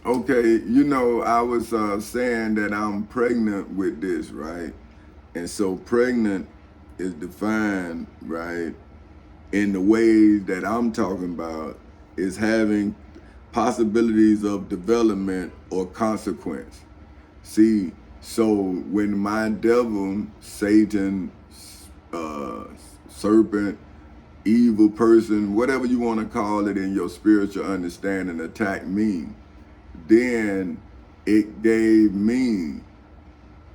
Okay, I was saying that I'm pregnant with this, right? And so pregnant is defined, right, in the ways that I'm talking about is having possibilities of development or consequence. See, so when my devil, Satan, uh, serpent, evil person, whatever you want to call it in your spiritual understanding, attacked me, then it gave me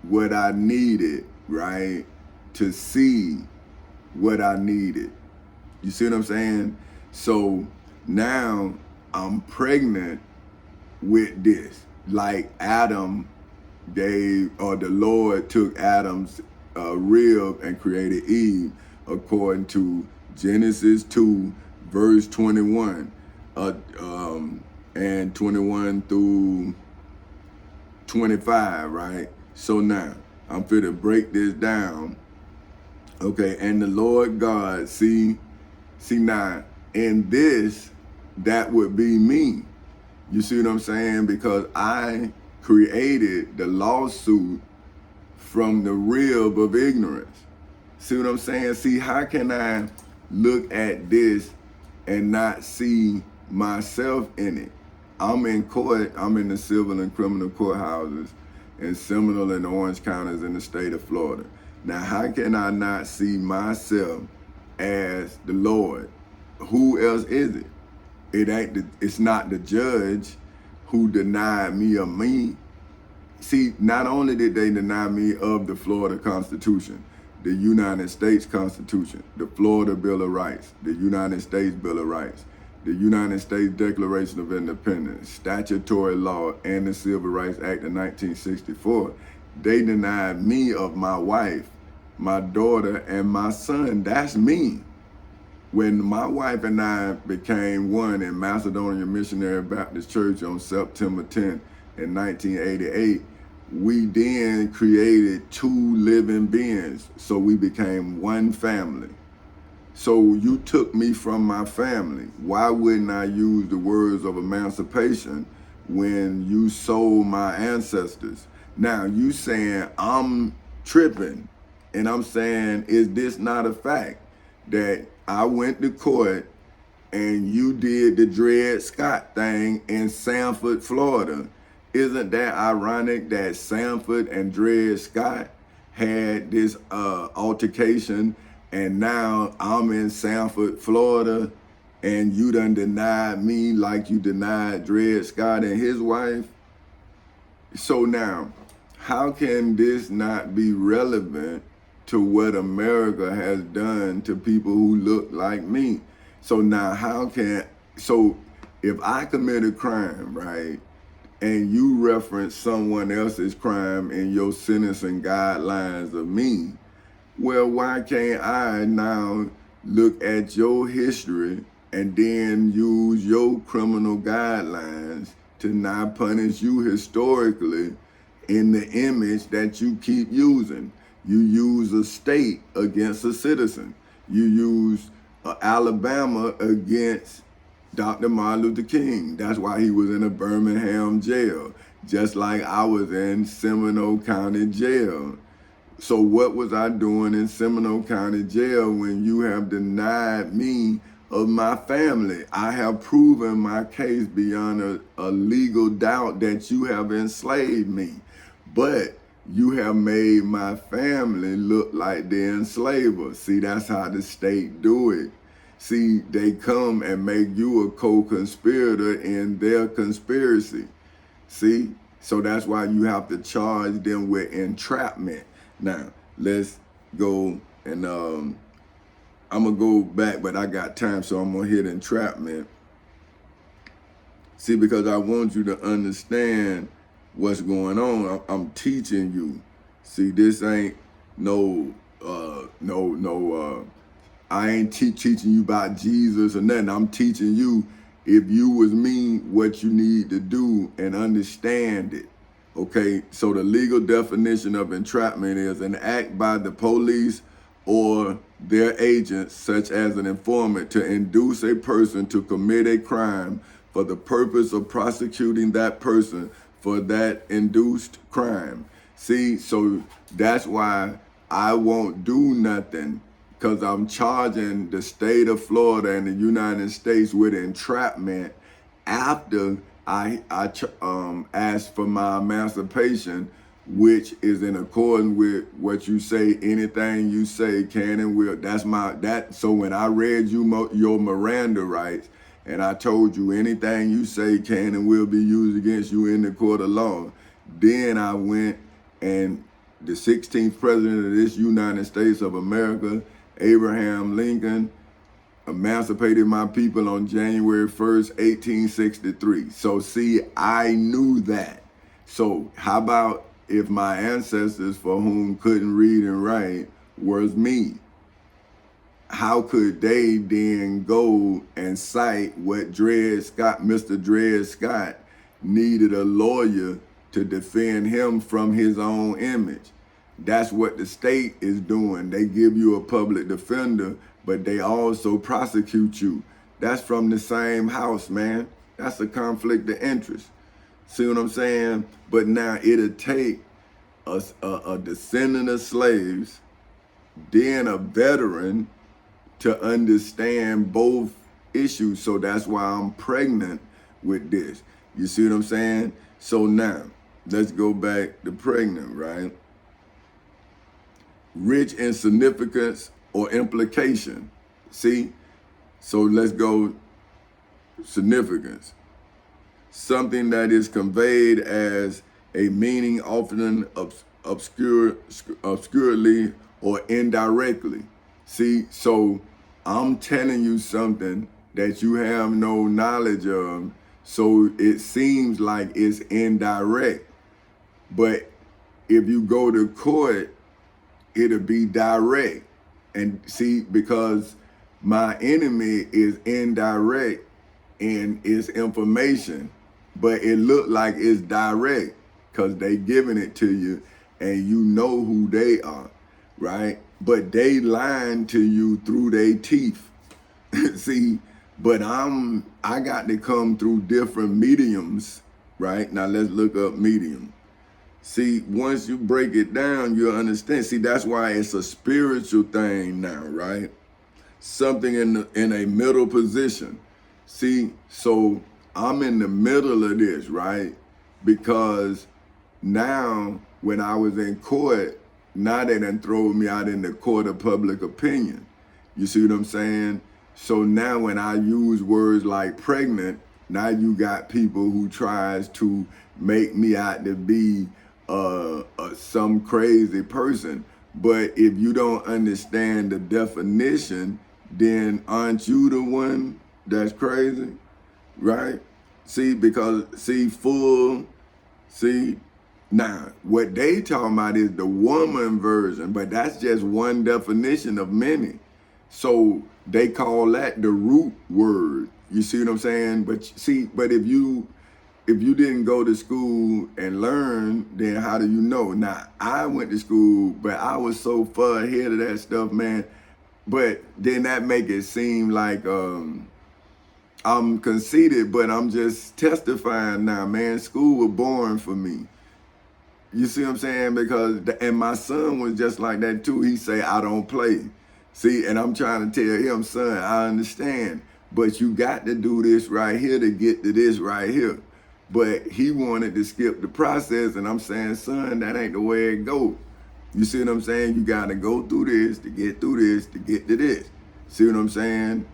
what I needed, right? To see what I needed. You see what I'm saying? So now I'm pregnant with this. Like Adam gave, or the Lord took Adam's rib and created Eve, according to Genesis 2, verse 21, and 21 through 25, right? So now I'm fit to break this down. Okay, and the Lord God, see now, in this, that would be me. You see what I'm saying? Because I created the lawsuit from the rib of ignorance. See what I'm saying? See, how can I look at this and not see myself in it? I'm in court, I'm in the civil and criminal courthouses in Seminole and Orange counties in the state of Florida. Now, how can I not see myself as the Lord? Who else is it? It's not the judge who denied me of me. See, not only did they deny me of the Florida Constitution, the United States Constitution, the Florida Bill of Rights, the United States Bill of Rights, the United States Declaration of Independence, statutory law, and the Civil Rights Act of 1964, they denied me of my wife, my daughter, and my son. That's me. When my wife and I became one in Macedonia Missionary Baptist Church on September 10th in 1988, we then created two living beings. So we became one family. So you took me from my family. Why wouldn't I use the words of emancipation when you sold my ancestors? Now you saying I'm tripping, and I'm saying, is this not a fact that I went to court and you did the Dred Scott thing in Sanford, Florida? Isn't that ironic that Sanford and Dred Scott had this altercation, and now I'm in Sanford, Florida, and you done denied me like you denied Dred Scott and his wife? So now, how can this not be relevant to what America has done to people who look like me? So now, so if I commit a crime, right, and you reference someone else's crime in your sentencing guidelines of me, well, why can't I now look at your history and then use your criminal guidelines to not punish you historically in the image that you keep using? You use a state against a citizen. You use Alabama against Dr. Martin Luther King. That's why he was in a Birmingham jail, just like I was in Seminole County Jail. So what was I doing in Seminole County Jail when you have denied me of my family? I have proven my case beyond a legal doubt that you have enslaved me. But you have made my family look like the enslavers. See, that's how the state do it. See, they come and make you a co-conspirator in their conspiracy. See? So that's why you have to charge them with entrapment. Now, let's go and I'm gonna go back, but I got time, so I'm gonna hit entrapment. See, because I want you to understand what's going on. I'm teaching you. See, this ain't no, I ain't teaching you about Jesus or nothing. I'm teaching you, if you was me, what you need to do and understand it. Okay, so the legal definition of entrapment is an act by the police or their agents, such as an informant, to induce a person to commit a crime for the purpose of prosecuting that person for that induced crime. See, so that's why I won't do nothing, because I'm charging the state of Florida and the United States with entrapment after I asked for my emancipation, which is in accordance with what you say. Anything you say can and will. So when I read you your Miranda rights, and I told you anything you say can and will be used against you in the court of law, then I went and the 16th president of this United States of America, Abraham Lincoln, emancipated my people on January 1st, 1863. So see, I knew that. So how about if my ancestors, for whom couldn't read and write, was me? How could they then go and cite what Mr. Dred Scott needed a lawyer to defend him from his own image? That's what the state is doing. They give you a public defender, but they also prosecute you. That's from the same house, man. That's a conflict of interest. See what I'm saying? But now it'll take a descendant of slaves, then a veteran, to understand both issues. So that's why I'm pregnant with this. You see what I'm saying? So now, let's go back to pregnant, right? Rich in significance or implication. See? So let's go significance. Something that is conveyed as a meaning often obscurely or indirectly. See, so I'm telling you something that you have no knowledge of, so it seems like it's indirect. But if you go to court, it'll be direct. And see, because my enemy is indirect in its information, but it looked like it's direct because they giving it to you and you know who they are, right? But they lying to you through their teeth. See, but I got to come through different mediums, right? Now let's look up medium. See, once you break it down, you'll understand. See, that's why it's a spiritual thing now, right? Something in a middle position. See, so I'm in the middle of this, right? Because now when I was in court, now they done throw me out in the court of public opinion. You see what I'm saying? So now when I use words like pregnant, now you got people who tries to make me out to be some crazy person. But if you don't understand the definition, then aren't you the one that's crazy, right? See, because now, what they talking about is the woman version, but that's just one definition of many. So they call that the root word. You see what I'm saying? But if you didn't go to school and learn, then how do you know? Now, I went to school, but I was so far ahead of that stuff, man. But then that make it seem like I'm conceited, but I'm just testifying now, man. School was boring for me. You see what I'm saying? And my son was just like that too. He say, I don't play. See, and I'm trying to tell him, son, I understand, but you got to do this right here to get to this right here. But he wanted to skip the process, and I'm saying, son, that ain't the way it goes. You see what I'm saying? You got to go through this to get through this to get to this. See what I'm saying?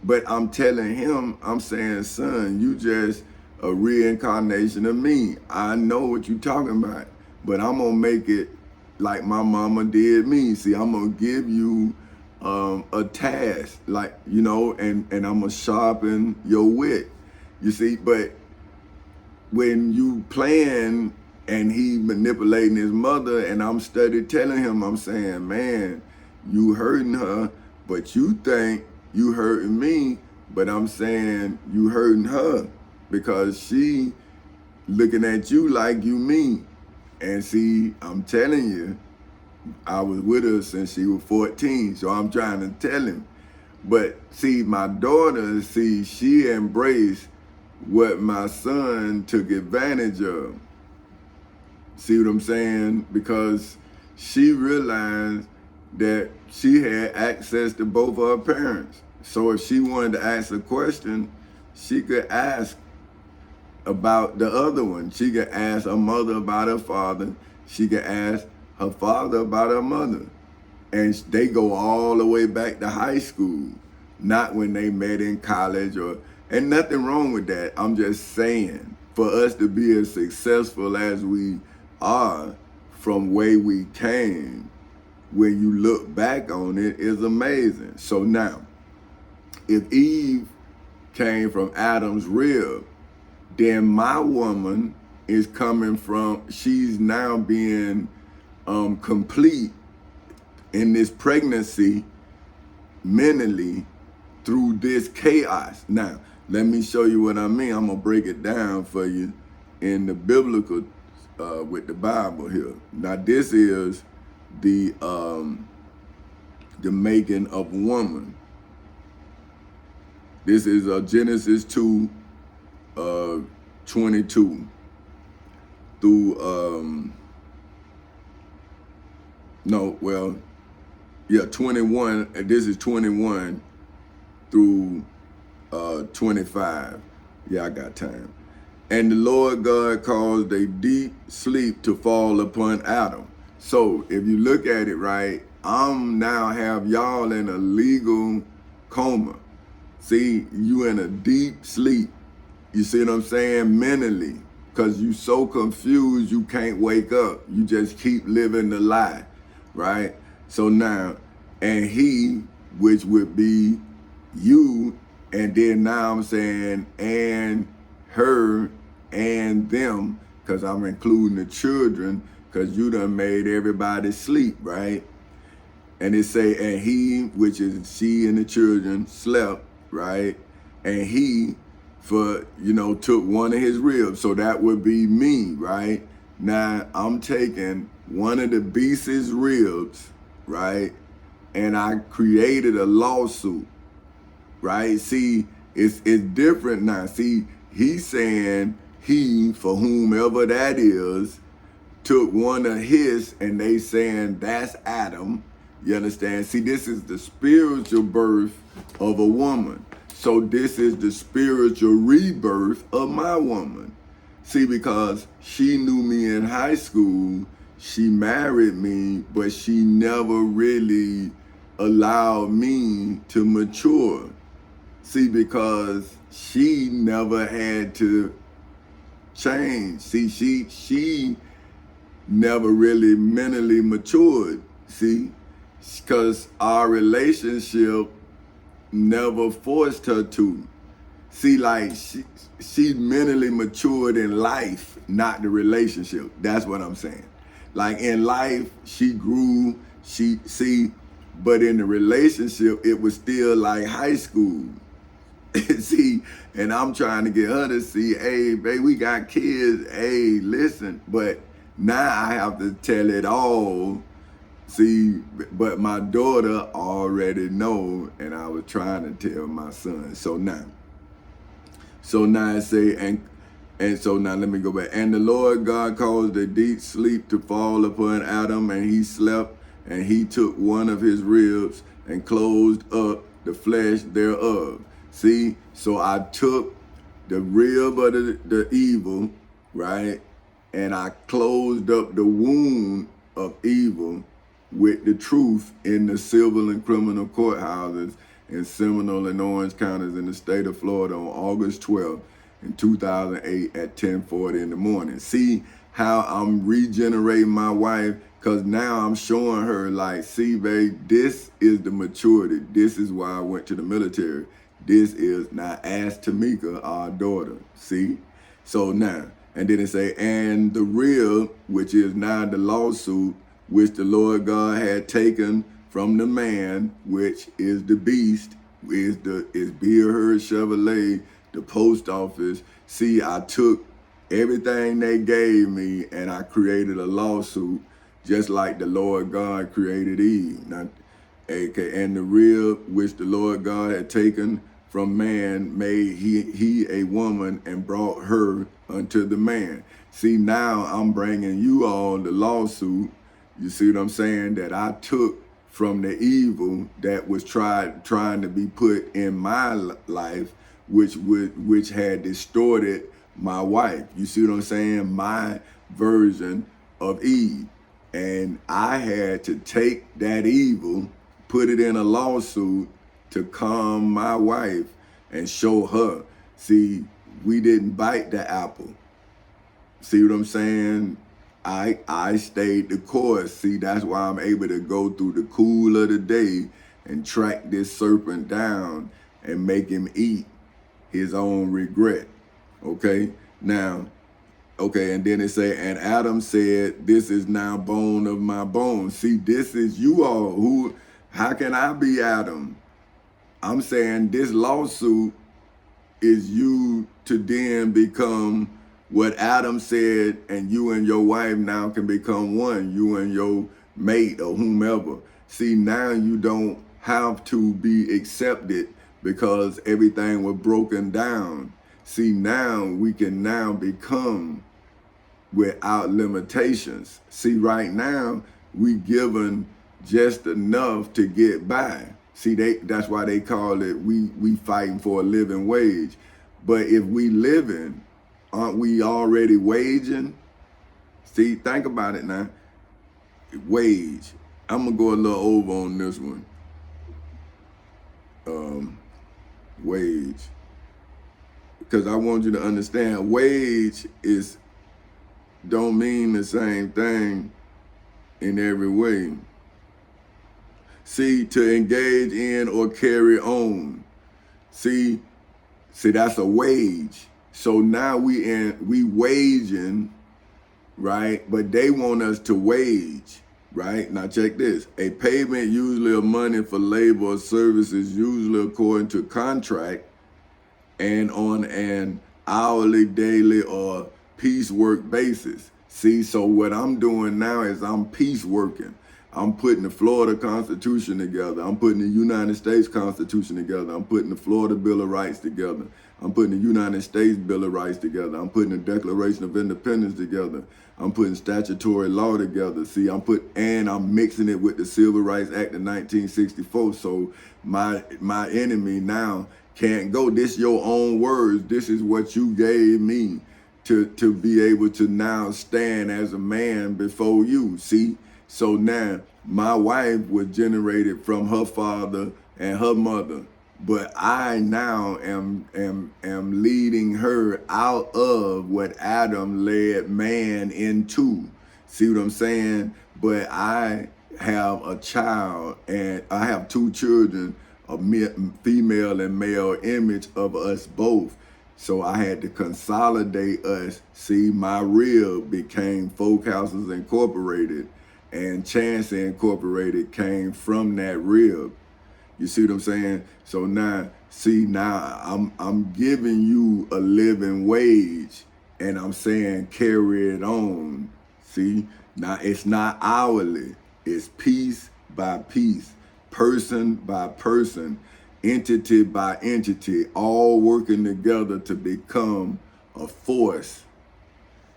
But I'm telling him, I'm saying, son, you just a reincarnation of me. I know what you're talking about, but I'm gonna make it like my mama did me. See, I'm gonna give you a task, like, you know, and I'm gonna sharpen your wit. You see, but when you playing and he manipulating his mother, and I'm steady telling him, I'm saying, man, you hurting her, but you think you hurting me, but I'm saying you hurting her because she looking at you like you me. And see, I'm telling you, I was with her since she was 14, so I'm trying to tell him. But see, my daughter, see, she embraced what my son took advantage of. See what I'm saying? Because she realized that she had access to both of her parents. So if she wanted to ask a question, she could ask about the other one. She could ask her mother about her father. She could ask her father about her mother. And they go all the way back to high school, not when they met in college and nothing wrong with that. I'm just saying, for us to be as successful as we are from where we came, when you look back on it, is amazing. So now, if Eve came from Adam's rib, then my woman is coming from, she's now being complete in this pregnancy mentally through this chaos. Now, let me show you what I mean. I'm gonna break it down for you in the biblical, with the Bible here. Now, this is the making of woman. This is Genesis 2, 22 through 21. This is 21 through 25. Yeah, I got time. And the Lord God caused a deep sleep to fall upon Adam. So if you look at it right, I'm now have y'all in a legal coma. See, you in a deep sleep. You see what I'm saying? Mentally. Because you so confused you can't wake up. You just keep living the lie. Right? So now, and he, which would be you, and then now I'm saying, and her, and them, because I'm including the children, because you done made everybody sleep, right? And it say, and he, which is she and the children, slept, right? And he, took one of his ribs. So that would be me, right? Now, I'm taking one of the beast's ribs, right? And I created a lawsuit, right? See, it's different now. See, he's saying he, for whomever that is, took one of his, and they saying that's Adam. You understand? See, this is the spiritual birth of a woman. So this is the spiritual rebirth of my woman. See, because she knew me in high school, she married me, but she never really allowed me to mature. See, because she never had to change. See, she never really mentally matured. See, because our relationship never forced her to. See, like she mentally matured in life, not the relationship. That's what I'm saying. Like in life, she grew, but in the relationship, it was still like high school. See, and I'm trying to get her to see, hey, babe, we got kids. Hey, listen. But now I have to tell it all. See, but my daughter already know, and I was trying to tell my son. So now it say, and so now let me go back. And the Lord God caused a deep sleep to fall upon Adam, and he slept, and he took one of his ribs and closed up the flesh thereof. See, so I took the rib of the evil, right? And I closed up the wound of evil with the truth in the civil and criminal courthouses in Seminole and Orange counties in the state of Florida on August 12th in 2008 at 10:40 in the morning. See how I'm regenerating my wife? Because now I'm showing her, like, see, babe, this is the maturity. This is why I went to the military. This is, now ask Tamika, our daughter, see? So now, and then it say, and the rib, which is now the lawsuit, which the Lord God had taken from the man, which is the beast, is Beer Herd Chevrolet, the post office. See, I took everything they gave me and I created a lawsuit, just like the Lord God created Eve. Now, and the rib which the Lord God had taken from man made he a woman and brought her unto the man. See, now I'm bringing you all the lawsuit. You see what I'm saying? That I took from the evil that was trying to be put in my life, which had distorted my wife. You see what I'm saying? My version of Eve. And I had to take that evil, put it in a lawsuit to calm my wife and show her. See, we didn't bite the apple. See what I'm saying? I stayed the course. See, that's why I'm able to go through the cool of the day and track this serpent down and make him eat his own regret. Okay? Now, okay, and then it say, and Adam said, this is now bone of my bones. See, this is you all. How can I be Adam? I'm saying this lawsuit is you to then become what Adam said, and you and your wife now can become one, you and your mate or whomever. See, now you don't have to be accepted because everything was broken down. See, now we can now become without limitations. See, right now we given just enough to get by. See, that's why they call it we fighting for a living wage. But if we living, aren't we already waging? See, think about it now. Wage. I'm gonna go a little over on this one. Wage. Because I want you to understand, wage don't mean the same thing in every way. See, to engage in or carry on. See, that's a wage. So now we waging, right? But they want us to wage, right? Now check this. A payment usually of money for labor or services, usually according to contract and on an hourly, daily, or piecework basis. See, so what I'm doing now is I'm pieceworking. I'm putting the Florida Constitution together. I'm putting the United States Constitution together. I'm putting the Florida Bill of Rights together. I'm putting the United States Bill of Rights together. I'm putting the Declaration of Independence together. I'm putting statutory law together. See, I'm mixing it with the Civil Rights Act of 1964. So my enemy now can't go. This your own words. This is what you gave me to be able to now stand as a man before you. See? So now my wife was generated from her father and her mother, but I now am leading her out of what Adam led man into. See what I'm saying? But I have a child, and I have two children, a female and male image of us both. So I had to consolidate us. See, my rib became Folk Houses Incorporated, and Chance Incorporated came from that rib. You see what I'm saying? So now I'm giving you a living wage, and I'm saying carry it on. See, now it's not hourly, it's piece by piece, person by person, entity by entity, all working together to become a force.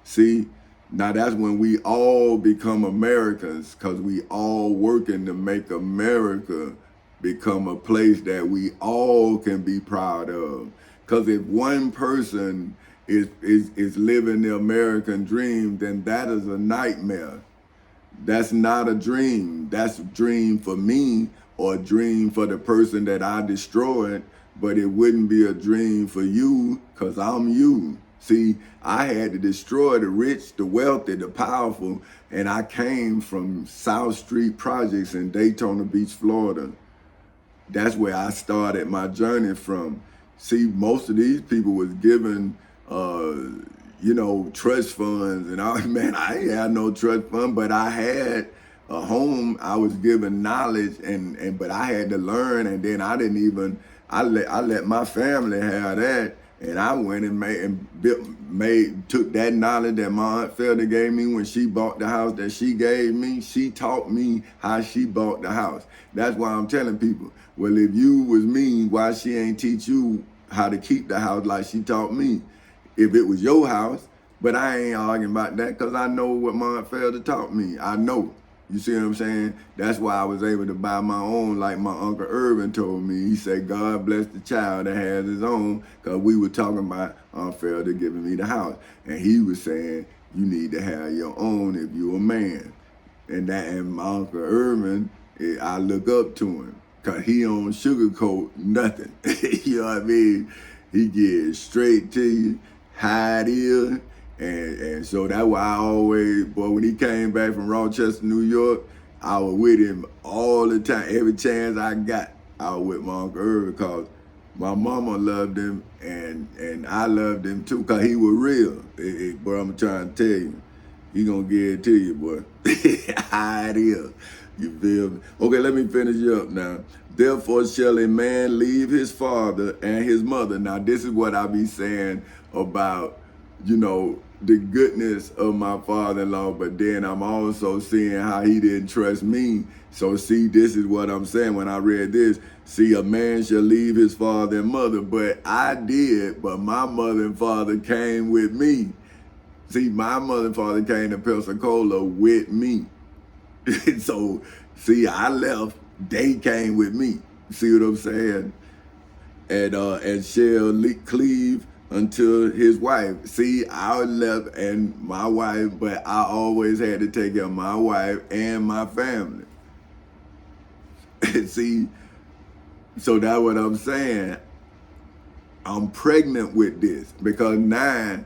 See? Now that's when we all become Americans, because we all working to make America become a place that we all can be proud of. Because if one person is living the American dream, then that is a nightmare. That's not a dream. That's a dream for me, or a dream for the person that I destroyed, but it wouldn't be a dream for you, because I'm you. See, I had to destroy the rich, the wealthy, the powerful, and I came from South Street Projects in Daytona Beach, Florida. That's where I started my journey from. See, most of these people was given, trust funds, and I ain't had no trust fund, but I had a home. I was given knowledge, but I had to learn, and then I let my family have that. And I went and took that knowledge that my Aunt Felder gave me when she bought the house that she gave me. She taught me how she bought the house. That's why I'm telling people, well, if you was me, why she ain't teach you how to keep the house like she taught me? If it was your house, but I ain't arguing about that because I know what my Aunt Felder taught me. I know. You see what I'm saying? That's why I was able to buy my own, like my Uncle Irvin told me. He said, God bless the child that has his own, because we were talking about Aunt Felder giving me the house. And he was saying, you need to have your own if you're a man. And my Uncle Irvin, I look up to him, because he don't sugarcoat nothing. You know what I mean? He gets straight to you, how it is. And so that's why I always, boy, when he came back from Rochester, New York, I was with him all the time. Every chance I got, I was with my Uncle Irvin, because my mama loved him and I loved him too, because he was real. Boy, I'm trying to tell you, he gonna give it to you, boy. How it is. You feel me? Okay, let me finish you up now. Therefore shall a man leave his father and his mother. Now, this is what I be saying about, you know, the goodness of my father-in-law, but then I'm also seeing how he didn't trust me. So see, this is what I'm saying when I read this. See, a man shall leave his father and mother, but I did, but my mother and father came with me. See, my mother and father came to Pensacola with me. So, see, I left, they came with me. See what I'm saying? And shall cleave until his wife. See, I left and my wife, but I always had to take care of my wife and my family. See, so that's what I'm saying. I'm pregnant with this because now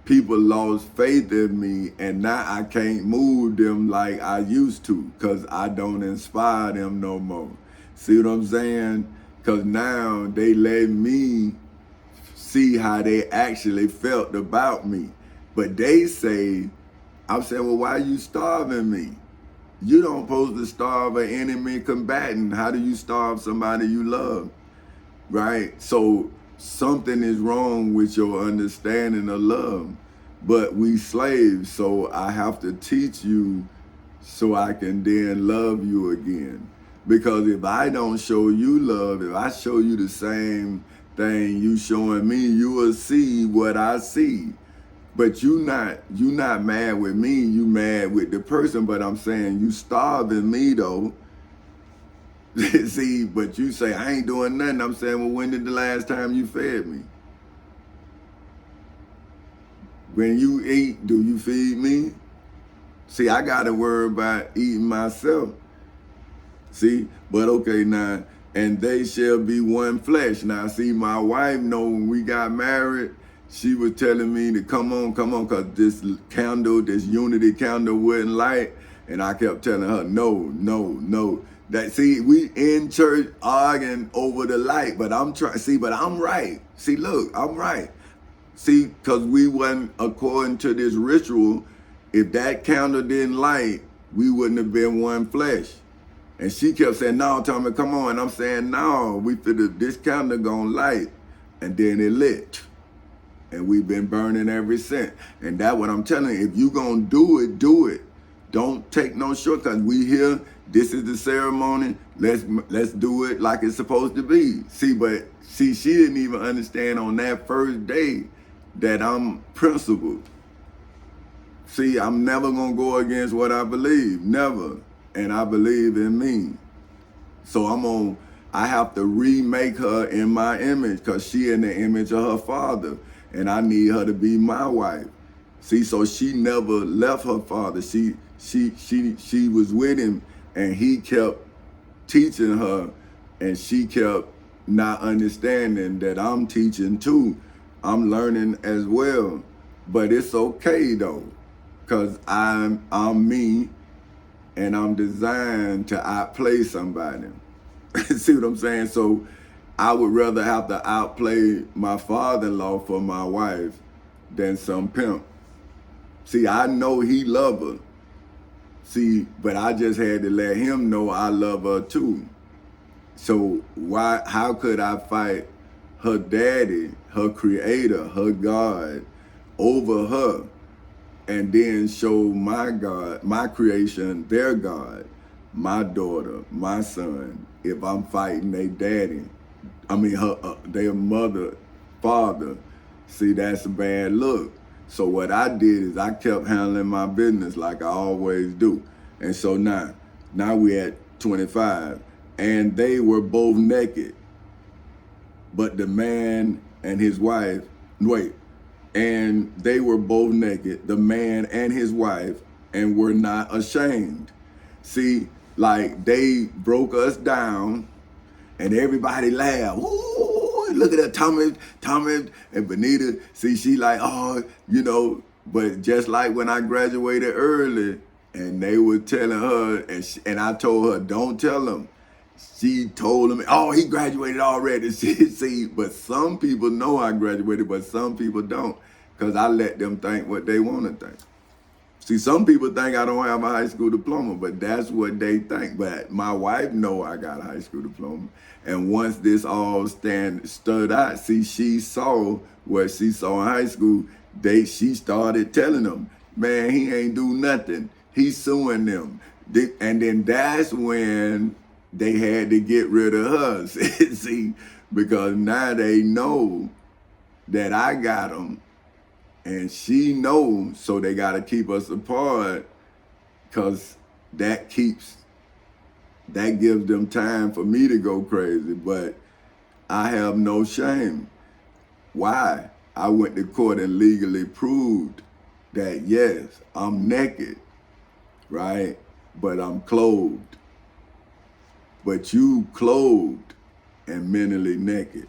people lost faith in me, and now I can't move them like I used to because I don't inspire them no more. See what I'm saying? Because now they let me see how they actually felt about me. But they say, I'm saying, well, why are you starving me? You don't supposed to starve an enemy combatant. How do you starve somebody you love? Right? So something is wrong with your understanding of love. But we slaves, so I have to teach you so I can then love you again. Because if I don't show you love, if I show you the same thing you showing me, you will see what I see. But you not mad with me, you mad with the person. But I'm saying you starving me though. See, but you say I ain't doing nothing. I'm saying, well, when did the last time you fed me? When you eat, do you feed me? See, I gotta worry about eating myself. See, but okay now, and they shall be one flesh. Now, see, my wife know when we got married, she was telling me to come on, because this candle, this unity candle wouldn't light. And I kept telling her, no. That, see, we in church arguing over the light, but I'm trying, see, but I'm right. See, look, I'm right. See, because we wasn't according to this ritual. If that candle didn't light, we wouldn't have been one flesh. And she kept saying, no, Tommy, come on. And I'm saying, no, this candle gonna light. And then it lit. And we've been burning ever since. And that's what I'm telling you. If you gonna do it, do it. Don't take no shortcuts. We here, this is the ceremony. Let's do it like it's supposed to be. See, she didn't even understand on that first day that I'm principled. See, I'm never gonna go against what I believe, never. And I believe in me. So I have to remake her in my image because she in the image of her father. And I need her to be my wife. See, so she never left her father. She was with him and he kept teaching her and she kept not understanding that I'm teaching too. I'm learning as well. But it's okay though, because I'm me. And I'm designed to outplay somebody. See what I'm saying? So I would rather have to outplay my father-in-law for my wife than some pimp. See, I know he love her. See, but I just had to let him know I love her too. So how could I fight her daddy, her creator, her God over her, and then show my God, my creation, their God, my daughter, my son, if I'm fighting their daddy, their mother, father, see, that's a bad look. So what I did is I kept handling my business like I always do. And so now we at 25, and they were both naked. But the man and his wife, and they were both naked, the man and his wife, and were not ashamed. See, like, they broke us down, and everybody laughed. Ooh, look at that, Tommy and Benita. See, she like, oh, but just like when I graduated early, and they were telling her, and I told her, don't tell them. She told him, oh, he graduated already. See, but some people know I graduated, but some people don't, because I let them think what they want to think. See, some people think I don't have a high school diploma, but that's what they think. But my wife know I got a high school diploma. And once this all stood out, see, she saw what she saw in high school. She started telling them, man, he ain't do nothing. He's suing them. And then that's when they had to get rid of her. See, because now they know that I got them. And she knows, so they got to keep us apart, because that gives them time for me to go crazy. But I have no shame. Why? I went to court and legally proved that, yes, I'm naked, right? But I'm clothed. But you clothed and mentally naked.